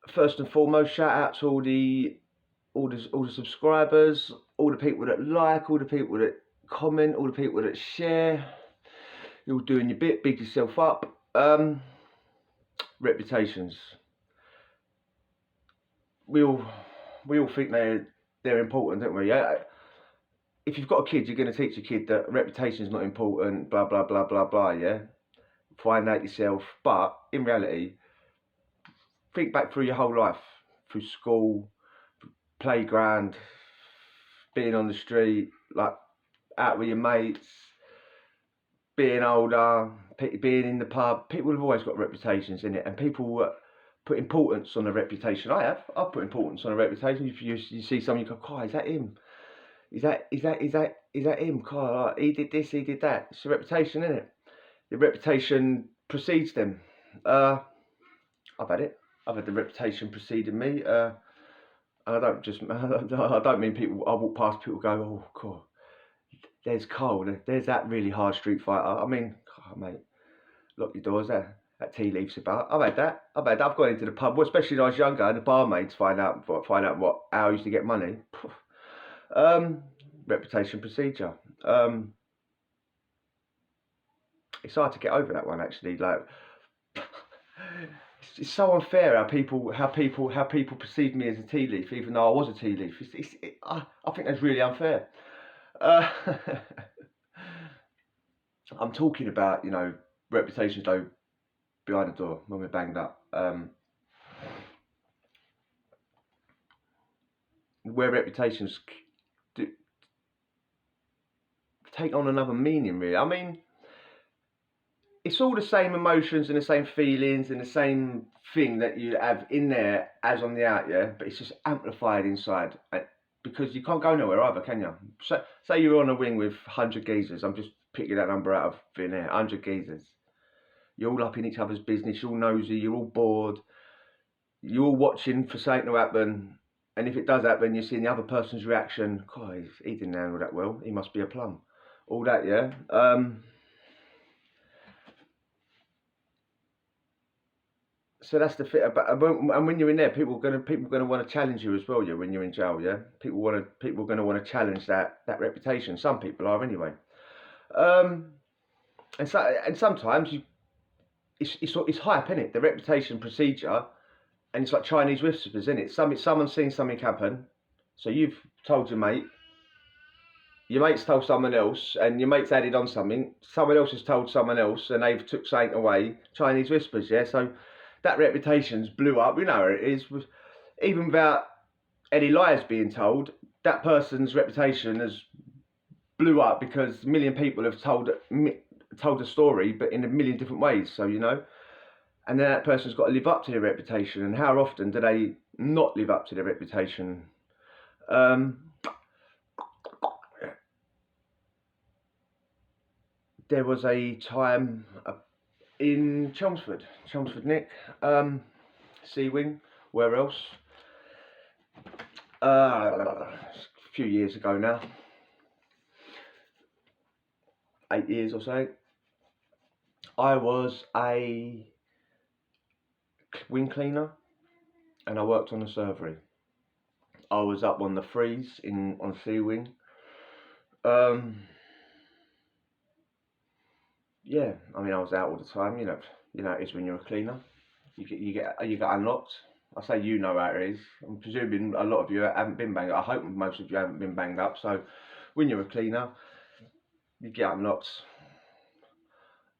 first and foremost, shout out to all the subscribers, all the people that like, all the people that comment, all the people that share. You're all doing your bit, big yourself up. Reputations. We all think they're important, don't we? Yeah. If you've got a kid, you're going to teach a kid that reputation is not important. Blah blah blah blah blah. Yeah. Find out yourself. But in reality, think back through your whole life, through school, playground, being on the street, like out with your mates, being older, being in the pub. People have always got reputations in it, and people put importance on a reputation. I've put importance on a reputation. If you see someone, you go, "God, is that him? Is that him? God, he did this, he did that." It's a reputation, isn't it? The reputation precedes them. I've had it. I've had the reputation preceding me. And I don't mean people. I walk past people, go, "Oh God, there's Cole. There's that really hard street fighter." I mean, God, mate, lock your doors there. That tea leaves about. I've had that. I've gone into the pub, well, especially when I was younger, and the barmaids find out how I used to get money. Reputation procedure. It's hard to get over that one, actually. Like, it's so unfair how people perceive me as a tea leaf, even though I was a tea leaf. I think that's really unfair. I'm talking about, reputations though behind the door when we're banged up. Where reputations take on another meaning, really. I mean, it's all the same emotions and the same feelings and the same thing that you have in there as on the out, yeah? But it's just amplified inside. Because you can't go nowhere either, can you? So, say you're on a wing with 100 geezers. I'm just picking that number out of thin air. 100 geezers. You're all up in each other's business. You're all nosy. You're all bored. You're all watching for something to happen. And if it does happen, you're seeing the other person's reaction. God, he didn't handle that well. He must be a plum. All that, yeah? So that's the fit. And when you're in there, people are gonna want to challenge you as well. Yeah, when you're in jail, yeah, people are gonna want to challenge that reputation. Some people are anyway. And sometimes it's hype, isn't it? The reputation procedure, and it's like Chinese whispers, isn't it? Someone's seen something happen, so you've told your mate. Your mate's told someone else, and your mate's added on something. Someone else has told someone else, and they've took something away. Chinese whispers, yeah. So that reputation's blew up. We know how it is. Even without any lies being told, that person's reputation has blew up because a million people have told the story, but in a million different ways. So and then that person's got to live up to their reputation. And how often do they not live up to their reputation? There was a time in Chelmsford, Nick, Sea Wing, where else? A few years ago now, 8 years or so. I was a wing cleaner, and I worked on the servery. I was up on the freeze on Sea Wing. Yeah, I mean, I was out all the time. It's when you're a cleaner, you get unlocked. I say how it is. I'm presuming a lot of you haven't been banged up. I hope most of you haven't been banged up. So when you're a cleaner, you get unlocked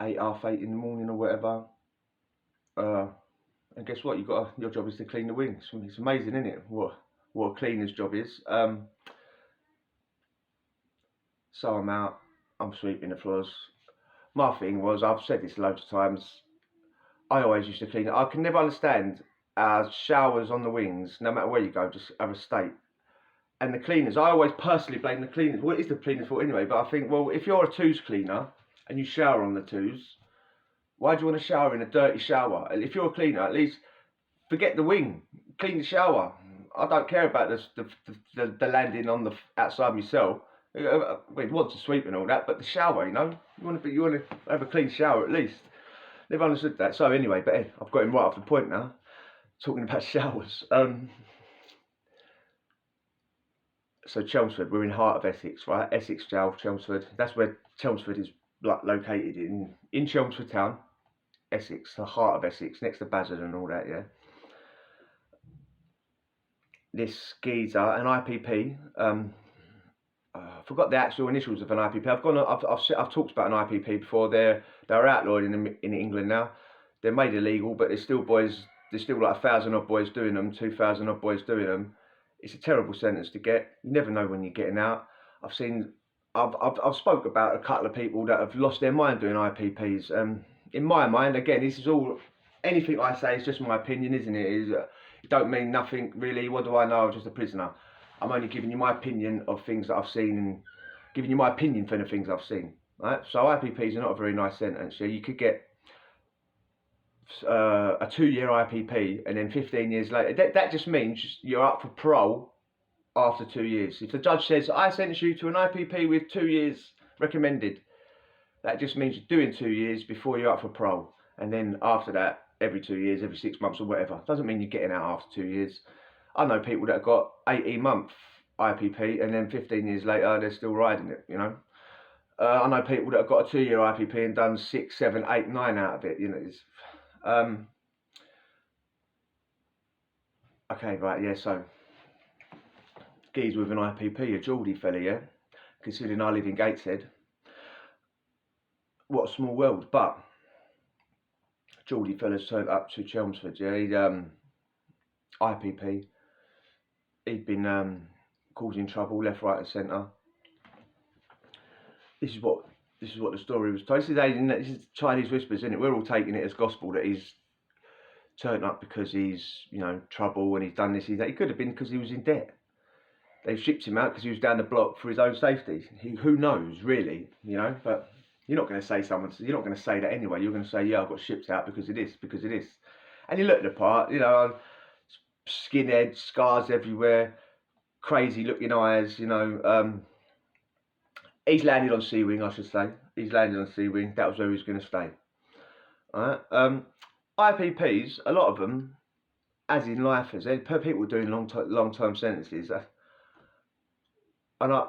8, half 8 in the morning or whatever. And guess what? Your job is to clean the wings. It's amazing, isn't it? What a cleaner's job is. So I'm out. I'm sweeping the floors. My thing was, I've said this loads of times, I always used to clean it. I can never understand showers on the wings, no matter where you go, just have a state. And the cleaners, I always personally blame the cleaners. Well, it is the cleaner's fault anyway, but I think, well, if you're a twos cleaner and you shower on the twos, why do you want to shower in a dirty shower? If you're a cleaner, at least forget the wing, clean the shower. I don't care about the landing on the outside myself. We'd want to sweep and all that, but the shower, you want to have a clean shower at least. Never understood that. So anyway, but I've got him right off the point now. talking about showers. So Chelmsford, we're in heart of Essex, right? Essex Jail, Chelmsford. That's where Chelmsford is located in Chelmsford town, Essex, the heart of Essex, next to Buzzard and all that. Yeah. This geezer, an IPP. I forgot the actual initials of an IPP. I've talked about an IPP before. They're outlawed in England now. They're made illegal, but there's still boys. There's still like 1,000 odd boys doing them, 2,000 odd boys doing them. It's a terrible sentence to get. You never know when you're getting out. I've spoke about a couple of people that have lost their mind doing IPPs. In my mind, again, this is all. Anything I say is just my opinion, isn't it? It don't mean nothing really. What do I know? I'm just a prisoner. I'm only giving you my opinion of things that I've seen and giving you my opinion for the things I've seen. Right? So IPPs are not a very nice sentence. Yeah, you could get a 2-year IPP and then 15 years later. That just means you're up for parole after 2 years. If the judge says, I sentence you to an IPP with 2 years recommended, that just means you're doing 2 years before you're up for parole. And then after that, every 2 years, every 6 months or whatever. Doesn't mean you're getting out after 2 years. I know people that have got 18-month IPP and then 15 years later they're still riding it, you know. I know people that have got a 2-year IPP and done 6, 7, 8, 9 out of it, you know. Okay, right, yeah, so geez with an IPP, a Geordie fella, yeah, considering I live in Gateshead. What a small world, but Geordie fella's turned up to Chelmsford, yeah, he'd IPP. He'd been causing trouble left, right, and centre. This is what the story was told. This is Chinese whispers, isn't it? We're all taking it as gospel that he's turned up because he's, you know, trouble and he's done this, he's that. He could have been because he was in debt. They've shipped him out because he was down the block for his own safety. Who knows, really, you know? But you're not going to say you're not going to say that anyway. You're going to say, yeah, I got shipped out because of this, and he looked the part, you know. Skinhead, scars everywhere, crazy looking eyes, you know. He's landed on C Wing, I should say. He's landed on C Wing. That was where he was going to stay. All right. IPPs, a lot of them, as in lifers, per people doing long-term sentences, and I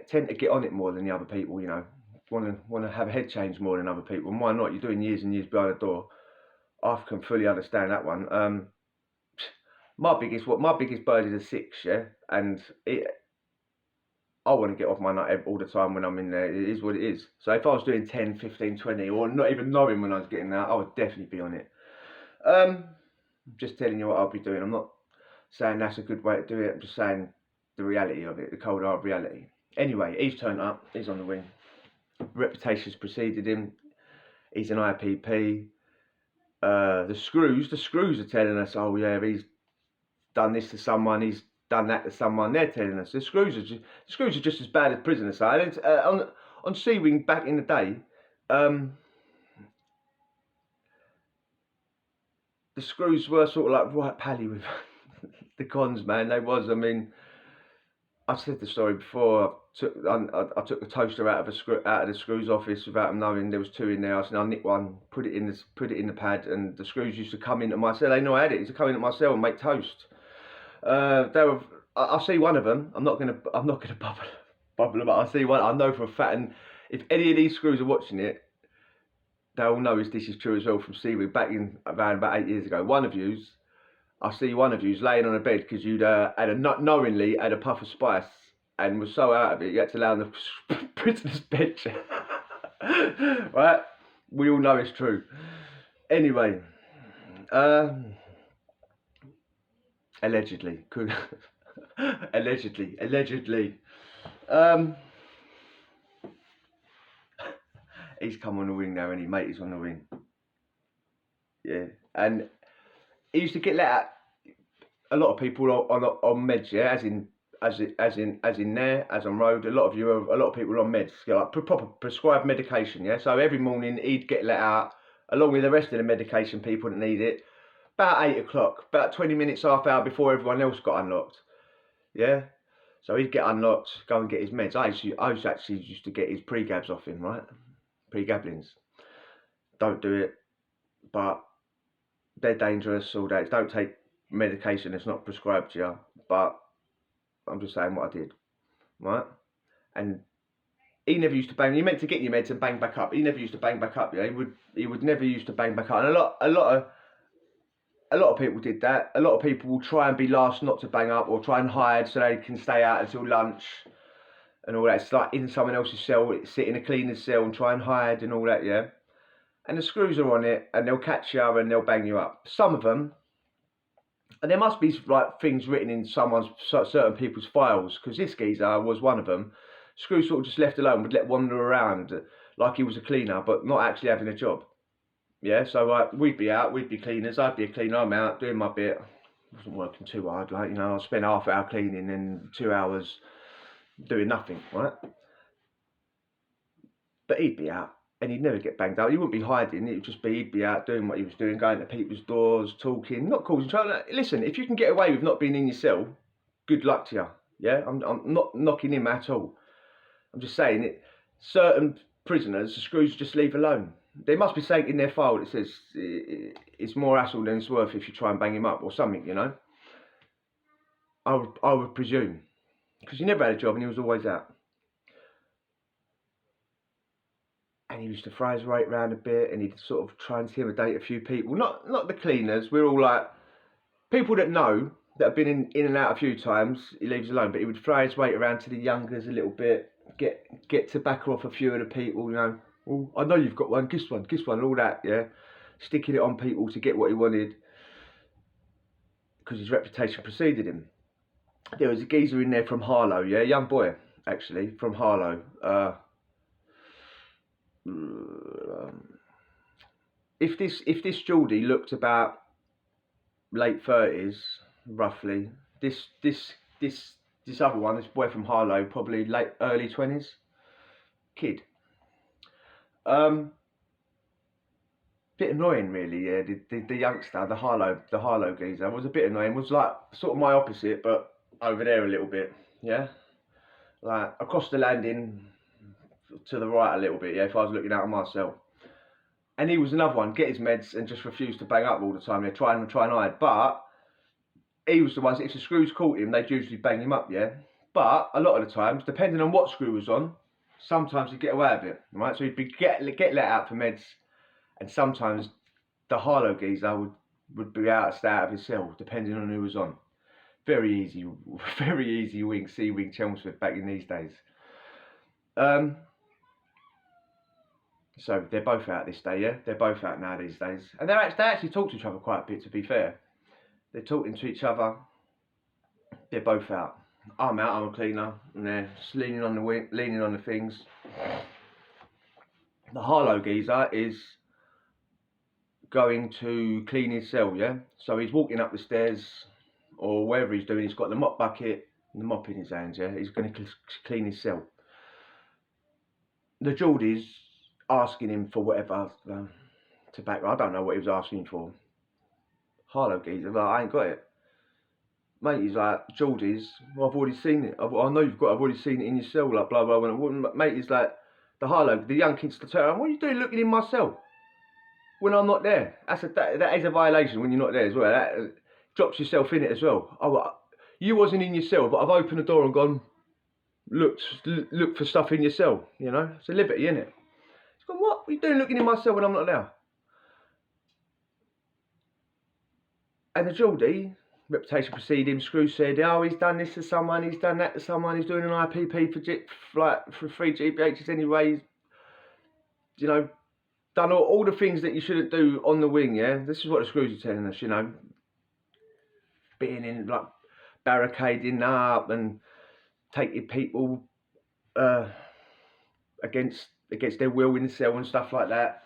tend to get on it more than the other people, you know. Want to have a head change more than other people. And why not? You're doing years and years behind the door. I can fully understand that one. My biggest bird is a 6, yeah, and I want to get off my nut all the time when I'm in there. It is what it is. So if I was doing 10, 15, 20, or not even knowing when I was getting out, I would definitely be on it. Just telling you what I'll be doing. I'm not saying that's a good way to do it. I'm just saying the reality of it, the cold hard reality. Anyway, he's turned up. He's on the wing. Reputation's preceded him. He's an IPP. The screws are telling us, oh yeah, he's done this to someone, he's done that to someone. They're telling us the screws are just as bad as prisoners are. And on C Wing back in the day, the screws were sort of like right pally with the cons, man. They was. I mean, I've said the story before. I took the toaster out of the screws office without them knowing there was 2 in there. I said, I nicked one, put it in the pad, and the screws used to come into my cell. They know I had it. It used to come into my cell and make toast. I see one of them. I'm not gonna bubble them up. I see one. I know for a fact, and if any of these screws are watching it, they'll know this is true as well from Seaweed back in around about 8 years ago. I see one of you's laying on a bed because you'd knowingly had a puff of spice and was so out of it you had to lay on the prisoner's bench. Right? We all know it's true. Anyway, allegedly. Allegedly. He's come on the wing now, and he mate is on the wing. Yeah, and he used to get let out. A lot of people on meds, yeah, as in there, as on road. A lot of people on meds, like proper prescribed medication, yeah. So every morning he'd get let out, along with the rest of the medication people that need it. About 8 o'clock, about 20 minutes, half hour before everyone else got unlocked. Yeah, so he'd get unlocked, go and get his meds. I used to get his pre-gabs off him, right? Pre-gablins. Don't do it, but they're dangerous, all that. Don't take medication that's not prescribed to you. But I'm just saying what I did, right? And he never used to bang. You meant to get your meds and bang back up. He never used to bang back up. Yeah, he would never used to bang back up. And a lot of people did that. A lot of people will try and be last not to bang up, or try and hide so they can stay out until lunch and all that. It's like in someone else's cell, sit in a cleaner's cell and try and hide and all that. Yeah, and the screws are on it, and they'll catch you and they'll bang you up. Some of them. And there must be like things written in certain people's files, because this geezer was one of them. Screw sort of just left alone would let wander around like he was a cleaner, but not actually having a job. Yeah, so we'd be out, we'd be cleaners, I'd be a cleaner, I'm out doing my bit. I wasn't working too hard, like, you know, I spent half an hour cleaning and 2 hours doing nothing, right? But he'd be out and he'd never get banged out. He wouldn't be hiding, it would just be, he'd be out doing what he was doing, going to people's doors, talking, not causing trouble. Listen, if you can get away with not being in your cell, good luck to you. Yeah, I'm not knocking him at all. I'm just saying it. Certain prisoners, the screws just leave alone. There must be something in their file that says it's more hassle than it's worth if you try and bang him up or something, you know. I would presume, because he never had a job and he was always out. And he used to throw his weight around a bit, and he'd sort of try and intimidate a few people. Not the cleaners. We're all like people that know, that have been in and out a few times. He leaves alone, but he would throw his weight around to the youngers a little bit. Get to back off a few of the people, you know. Oh, I know you've got one, kiss one, all that, yeah. Sticking it on people to get what he wanted, because his reputation preceded him. There was a geezer in there from Harlow, yeah, young boy, actually, from Harlow. If this Geordie looked about late 30s, roughly, this other one, this boy from Harlow, probably early 20s, kid. Bit annoying, really. Yeah, the youngster, the Harlow geezer was a bit annoying. Was like sort of my opposite, but over there a little bit. Yeah, like across the landing to the right a little bit. Yeah, if I was looking out on my cell. And he was another one, get his meds and just refused to bang up all the time. They try and hide, but he was the ones. If the screws caught him, they'd usually bang him up. Yeah, but a lot of the times, depending on what screw was on, sometimes he'd get away a bit. Right, so he'd be get let out for meds. And sometimes the Harlow geezer would be out of his cell, depending on who was on. Very easy wing, C-wing Chelmsford back in these days. So they're both out this day, yeah? They're both out now these days. And they actually talk to each other quite a bit, to be fair. They're talking to each other. They're both out. I'm out, I'm a cleaner. And they're just leaning on the things. The Harlow geezer is going to clean his cell, yeah? So he's walking up the stairs or wherever he's doing, he's got the mop bucket and the mop in his hands, yeah? He's going to clean his cell. The Geordie's asking him for whatever tobacco. I don't know what he was asking for. Harlow geezer, like, I ain't got it. Mate, he's like, Geordie's, well, I've already seen it. I know you've got it, I've already seen it in your cell, like, blah, blah, blah. Mate, he's like, the Harlow, the young kids to tell him, what are you doing looking in my cell when I'm not there? That is a violation when you're not there as well. That drops yourself in it as well. You wasn't in your cell, but I've opened the door and gone, look for stuff in your cell, you know? It's a liberty, isn't it? He's gone, what are you doing looking in my cell when I'm not there? And the Geordie, reputation preceded him, Screw said, oh, he's done this to someone, he's done that to someone, he's doing an IPP for 3 GBHs anyway, he's, you know, done all the things that you shouldn't do on the wing, yeah? This is what the Screws are telling us, you know. Being in, like, barricading up and taking people against their will in the cell and stuff like that.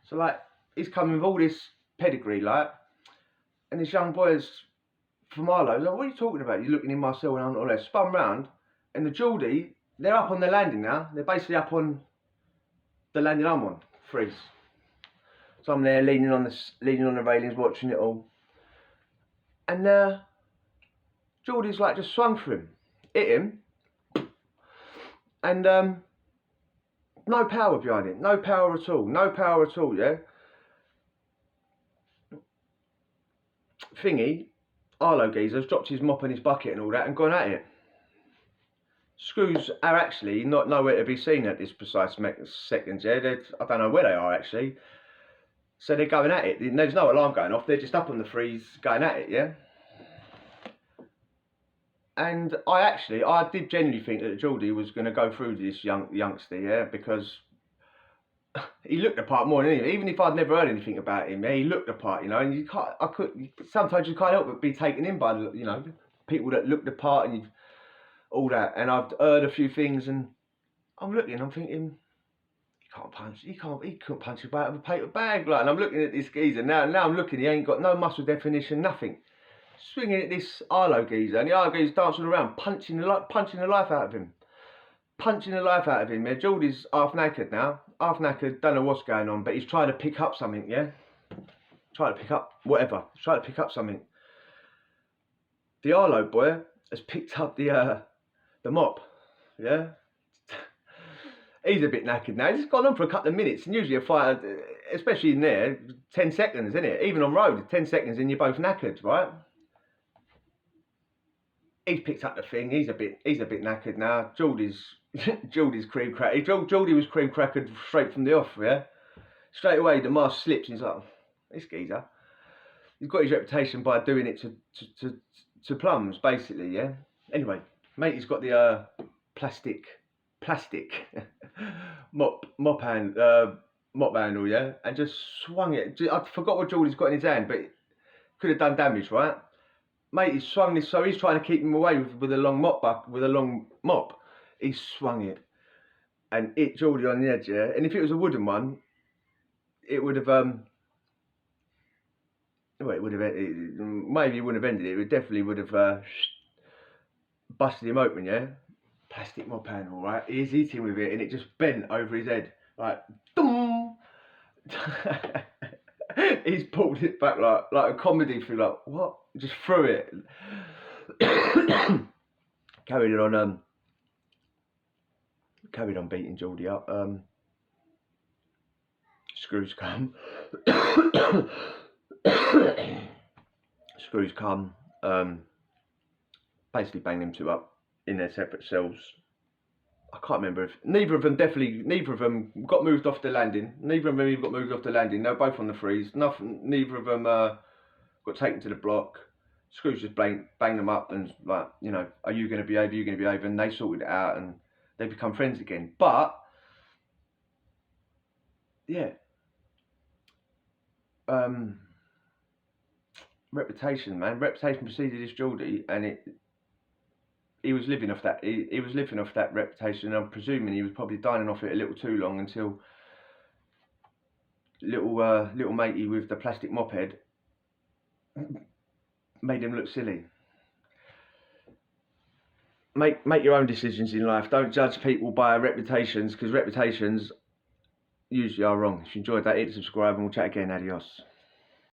So, like, he's coming with all this pedigree, like, and this young boy's from Harlow, like, what are you talking about? You're looking in my cell and I'm not there. Spun round, and the Geordie, they're up on the landing now. They're basically up on the landing I'm on, freeze. So I'm there leaning on the railings, watching it all. And Geordie's like just swung for him, hit him, and no power behind it, no power at all, yeah. thingy, Harlow geezer's dropped his mop and his bucket and all that and gone at it. Screws are actually not nowhere to be seen at this precise second, yeah. I don't know where they are actually. So they're going at it. There's no alarm going off. They're just up on the freeze going at it, yeah. And I did genuinely think that Geordie was going to go through this youngster, yeah, because he looked the part more than anything. Even if I'd never heard anything about him, yeah, he looked the part, you know. And sometimes you can't help but be taken in by, you know, people that look the part and all that. And I've heard a few things, and I'm thinking, he couldn't punch about with a paper bag, like. And I'm looking at this geezer now. I'm looking, he ain't got no muscle definition, nothing. Swinging at this Harlow geezer, and the Harlow geezer's dancing around, punching the life out of him. Yeah, Geordie's half knackered now. Half knackered, don't know what's going on, but he's trying to pick up something, yeah? Trying to pick up whatever. He's trying to pick up something. The Harlow boy has picked up the mop, yeah? He's a bit knackered now. It's gone on for a couple of minutes, and usually a fight, especially in there, 10 seconds, isn't it? Even on road, 10 seconds and you're both knackered, right? He's picked up the thing. He's a bit knackered now. Geordie's cream cracker. Geordie was cream crackered straight from the off, yeah. Straight away the mask slips and he's like, this geezer. He's got his reputation by doing it to plums, basically, yeah. Anyway, mate, he's got the plastic mop handle, yeah, and just swung it. I forgot what Geordie's got in his hand, but it could have done damage, right? Mate, he swung this, so he's trying to keep him away with a long mop. He swung it and hit Geordie on the edge, yeah. And if it was a wooden one, it would have maybe it wouldn't have ended it. It definitely would have busted him open, yeah. Plastic mop handle, right? He's hitting with it, and it just bent over his head, like, boom. He's pulled it back like a comedy thing, like, what? Just threw it. Carried on beating Geordie up. Screws come. Basically banged them two up in their separate cells. I can't remember if neither of them got moved off the landing. Neither of them even got moved off the landing. They were both on the freeze. Neither of them got taken to the block. Screws just bang them up and, like, you know, are you going to behave? Are you going to behave? And they sorted it out and they become friends again. But yeah, reputation, man. Reputation preceded this Geordie, and he was living off that. He was living off that reputation. I'm presuming he was probably dining off it a little too long until little matey with the plastic mop head made him look silly. Make your own decisions in life. Don't judge people by reputations, because reputations usually are wrong. If you enjoyed that, hit subscribe and we'll chat again. Adios.